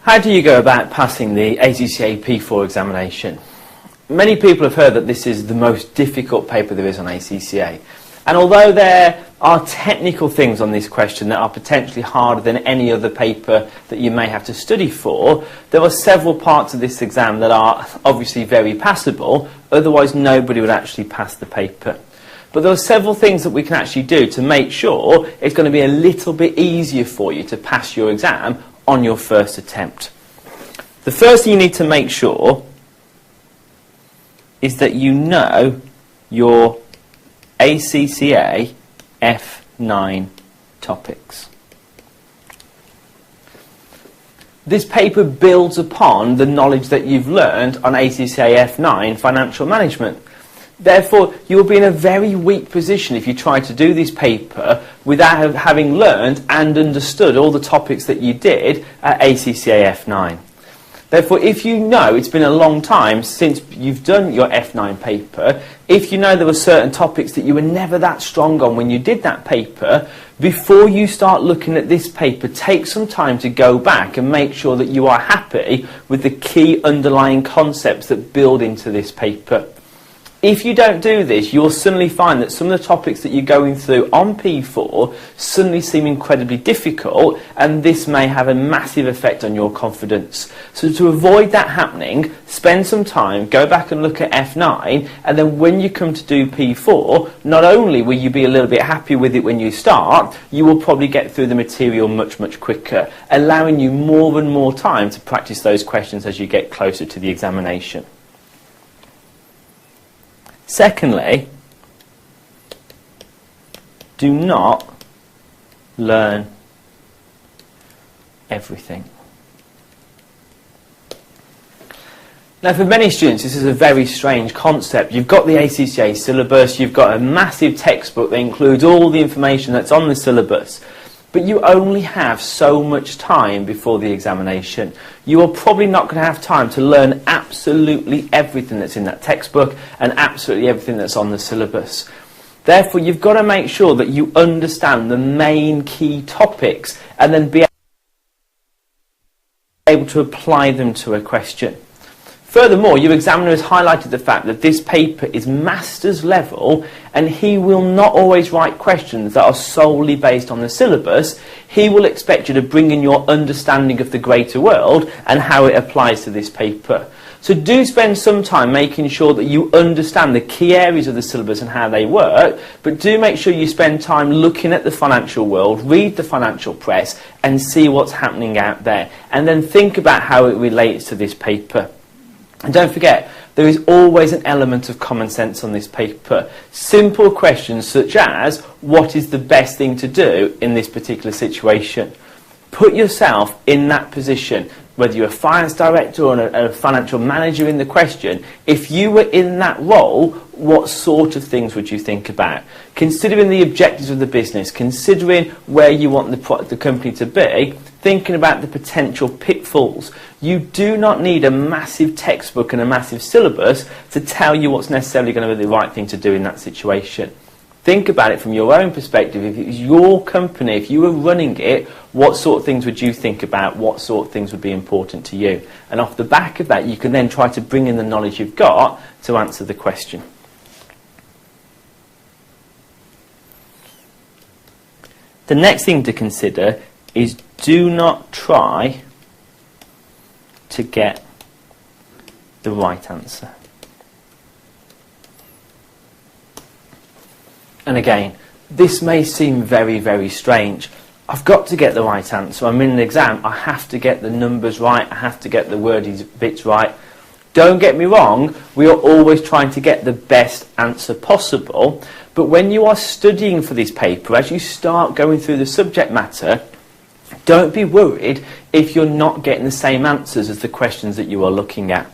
How do you go about passing the ACCA P4 examination? Many people have heard that this is the most difficult paper there is on ACCA. And although there are technical things on this question that are potentially harder than any other paper that you may have to study for, there are several parts of this exam that are obviously very passable, otherwise nobody would actually pass the paper. But there are several things that we can actually do to make sure it's going to be a little bit easier for you to pass your exam on your first attempt. The first thing you need to make sure is that you know your ACCA F9 topics. This paper builds upon the knowledge that you've learned on ACCA F9 financial management. Therefore, you will be in a very weak position if you try to do this paper without having learned and understood all the topics that you did at ACCA F9. Therefore, if you know it's been a long time since you've done your F9 paper, if you know there were certain topics that you were never that strong on when you did that paper, before you start looking at this paper, take some time to go back and make sure that you are happy with the key underlying concepts that build into this paper. If you don't do this, you'll suddenly find that some of the topics that you're going through on P4 suddenly seem incredibly difficult, and this may have a massive effect on your confidence. So to avoid that happening, spend some time, go back and look at F9, and then when you come to do P4, not only will you be a little bit happy with it when you start, you will probably get through the material much, much quicker, allowing you more and more time to practice those questions as you get closer to the examination. Secondly, do not learn everything. Now, for many students, this is a very strange concept. You've got the ACCA syllabus, you've got a massive textbook that includes all the information that's on the syllabus, but you only have so much time before the examination. You are probably not going to have time to learn absolutely everything that's in that textbook and absolutely everything that's on the syllabus. Therefore, you've got to make sure that you understand the main key topics and then be able to apply them to a question. Furthermore, your examiner has highlighted the fact that this paper is master's level and he will not always write questions that are solely based on the syllabus. He will expect you to bring in your understanding of the greater world and how it applies to this paper. So do spend some time making sure that you understand the key areas of the syllabus and how they work, but do make sure you spend time looking at the financial world, read the financial press and see what's happening out there, and then think about how it relates to this paper. And don't forget, there is always an element of common sense on this paper. Simple questions such as, what is the best thing to do in this particular situation? Put yourself in that position, whether you're a finance director or a financial manager in the question. If you were in that role, what sort of things would you think about? Considering the objectives of the business, considering where you want the company to be, thinking about the potential pitfalls. You do not need a massive textbook and a massive syllabus to tell you what's necessarily going to be the right thing to do in that situation. Think about it from your own perspective. If it was your company, if you were running it, what sort of things would you think about? What sort of things would be important to you? And off the back of that, you can then try to bring in the knowledge you've got to answer the question. The next thing to consider is do not try to get the right answer. And again, this may seem very, very strange. I've got to get the right answer. I'm in an exam. I have to get the numbers right. I have to get the wordy bits right. Don't get me wrong. We are always trying to get the best answer possible. But when you are studying for this paper, as you start going through the subject matter, don't be worried if you're not getting the same answers as the questions that you are looking at.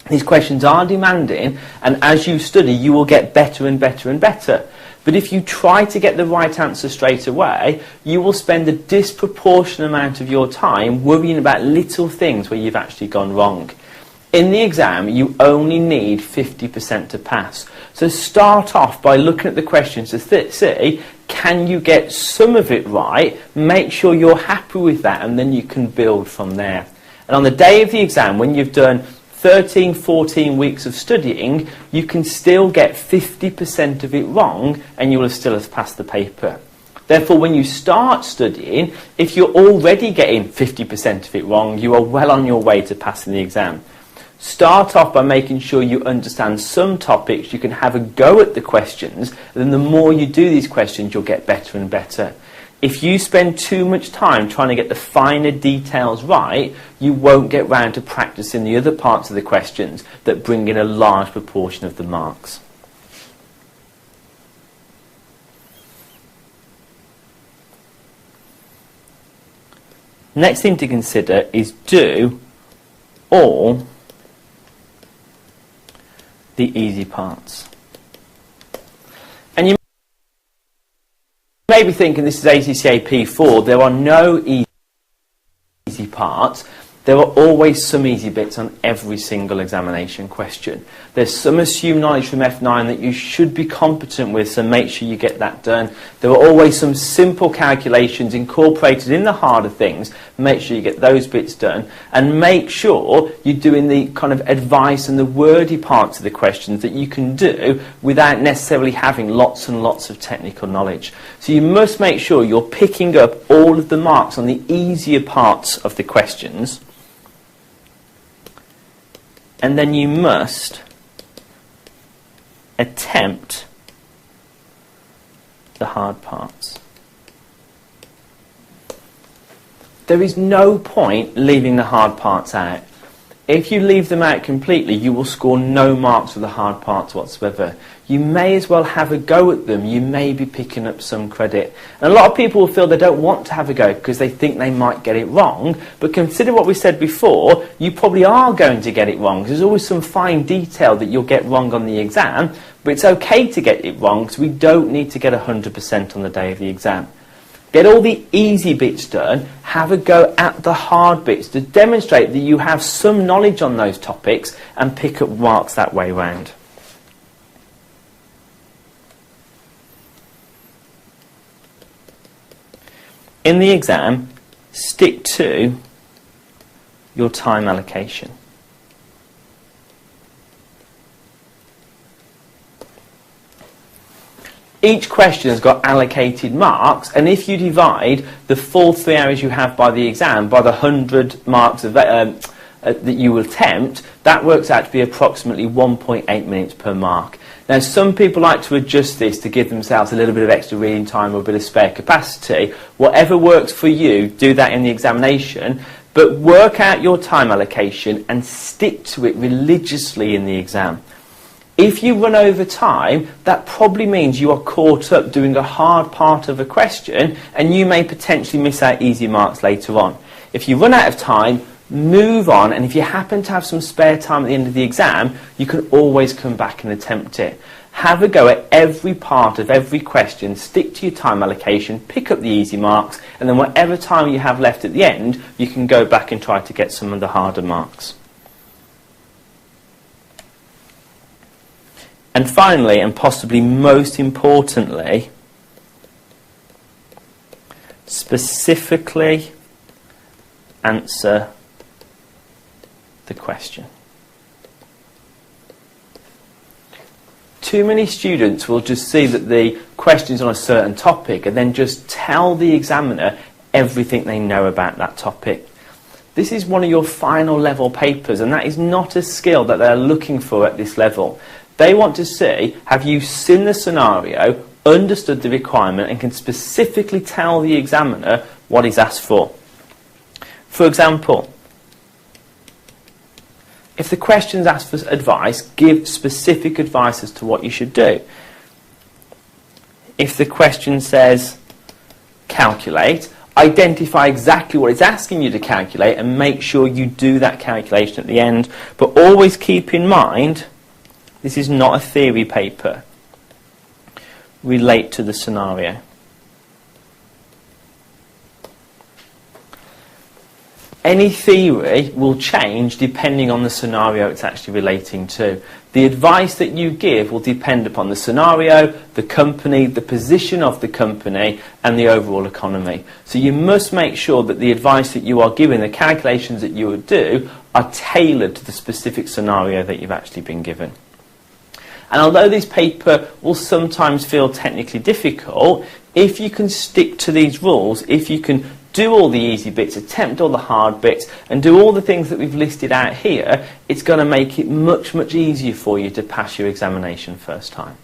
These questions are demanding, and as you study, you will get better and better and better. But if you try to get the right answer straight away, you will spend a disproportionate amount of your time worrying about little things where you've actually gone wrong. In the exam, you only need 50% to pass. So start off by looking at the questions to see, can you get some of it right? Make sure you're happy with that, and then you can build from there. And on the day of the exam, when you've done 13, 14 weeks of studying, you can still get 50% of it wrong and you will still have passed the paper. Therefore, when you start studying, if you're already getting 50% of it wrong, you are well on your way to passing the exam. Start off by making sure you understand some topics, you can have a go at the questions, and then the more you do these questions, you'll get better and better. If you spend too much time trying to get the finer details right, you won't get round to practicing the other parts of the questions that bring in a large proportion of the marks. Next thing to consider is do all the easy parts. And you may be thinking this is ACCA P4, there are no easy parts. There are always some easy bits on every single examination question. There's some assumed knowledge from F9 that you should be competent with, so make sure you get that done. There are always some simple calculations incorporated in the harder things. Make sure you get those bits done. And make sure you're doing the kind of advice and the wordy parts of the questions that you can do without necessarily having lots and lots of technical knowledge. So you must make sure you're picking up all of the marks on the easier parts of the questions. And then you must attempt the hard parts. There is no point leaving the hard parts out. If you leave them out completely, you will score no marks for the hard parts whatsoever. You may as well have a go at them. You may be picking up some credit. And a lot of people will feel they don't want to have a go because they think they might get it wrong. But consider what we said before, you probably are going to get it wrong. There's always some fine detail that you'll get wrong on the exam, but it's okay to get it wrong because we don't need to get 100% on the day of the exam. Get all the easy bits done, have a go at the hard bits to demonstrate that you have some knowledge on those topics and pick up marks that way round. In the exam, stick to your time allocation. Each question has got allocated marks, and if you divide the full 3 hours you have by the exam by the 100 marks of, that you will attempt, that works out to be approximately 1.8 minutes per mark. Now, some people like to adjust this to give themselves a little bit of extra reading time or a bit of spare capacity. Whatever works for you, do that in the examination, but work out your time allocation and stick to it religiously in the exam. If you run over time, that probably means you are caught up doing a hard part of a question and you may potentially miss out easy marks later on. If you run out of time, move on, and if you happen to have some spare time at the end of the exam, you can always come back and attempt it. Have a go at every part of every question, stick to your time allocation, pick up the easy marks, and then whatever time you have left at the end, you can go back and try to get some of the harder marks. And finally, and possibly most importantly, specifically answer the question. Too many students will just see that the question's on a certain topic and then just tell the examiner everything they know about that topic. This is one of your final level papers, and that is not a skill that they're looking for at this level. They want to see, have you seen the scenario, understood the requirement, and can specifically tell the examiner what he's asked for. For example, if the question's asked for advice, give specific advice as to what you should do. If the question says calculate, identify exactly what it's asking you to calculate and make sure you do that calculation at the end. But always keep in mind, this is not a theory paper. Relate to the scenario. Any theory will change depending on the scenario it's actually relating to. The advice that you give will depend upon the scenario, the company, the position of the company, and the overall economy. So you must make sure that the advice that you are giving, the calculations that you would do, are tailored to the specific scenario that you've actually been given. And although this paper will sometimes feel technically difficult, if you can stick to these rules, if you can do all the easy bits, attempt all the hard bits, and do all the things that we've listed out here, it's going to make it much, much easier for you to pass your examination first time.